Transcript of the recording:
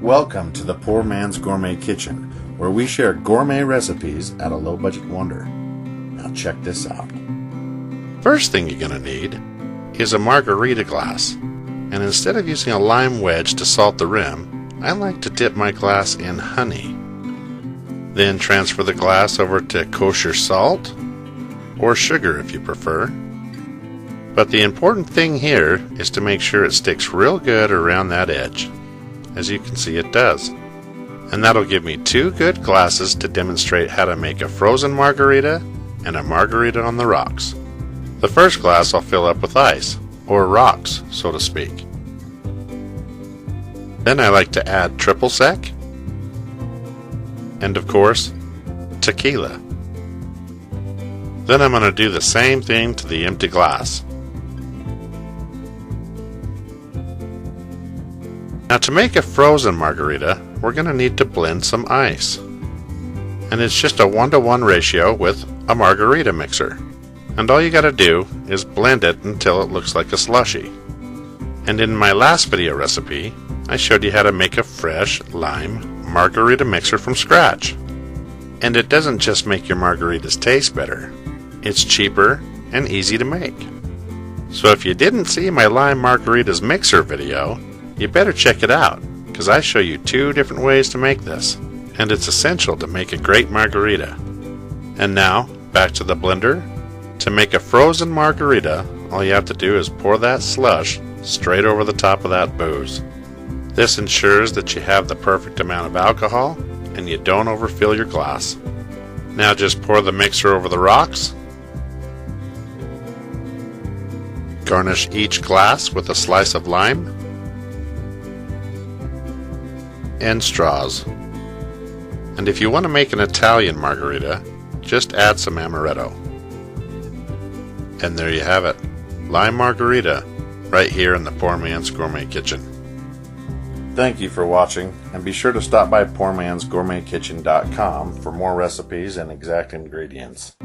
Welcome to the Poor Man's Gourmet Kitchen, where we share gourmet recipes at a low-budget wonder. Now check this out. First thing you're going to need is a Margarita Glass. And instead of using a lime wedge to salt the rim, I like to dip my glass in honey. Then transfer the glass over to kosher salt, or sugar if you prefer. But the important thing here is to make sure it sticks real good around that edge. As you can see, it does. And that'll give me two good glasses to demonstrate how to make a frozen margarita and a margarita on the rocks. The first glass I'll fill up with ice, or rocks, so to speak. Then I like to add triple sec, and of course, tequila. Then I'm going to do the same thing to the empty glass. Now to make a frozen margarita, we're going to need to blend some ice. And it's just a 1-to-1 ratio with a margarita mixer. And all you got to do is blend it until it looks like a slushy. And in my last video recipe, I showed you how to make a fresh lime margarita mixer from scratch. And it doesn't just make your margaritas taste better, it's cheaper and easy to make. So if you didn't see my lime margaritas mixer video, you better check it out, because I show you two different ways to make this, and it's essential to make a great margarita. And now, back to the blender. To make a frozen margarita, all you have to do is pour that slush straight over the top of that booze. This ensures that you have the perfect amount of alcohol, and you don't overfill your glass. Now just pour the mixer over the rocks. Garnish each glass with a slice of lime and straws. And if you want to make an Italian margarita, just add some amaretto. And there you have it, lime margarita, right here in the Poor Man's Gourmet Kitchen. Thank you for watching, and be sure to stop by PoorMansGourmetKitchen.com for more recipes and exact ingredients.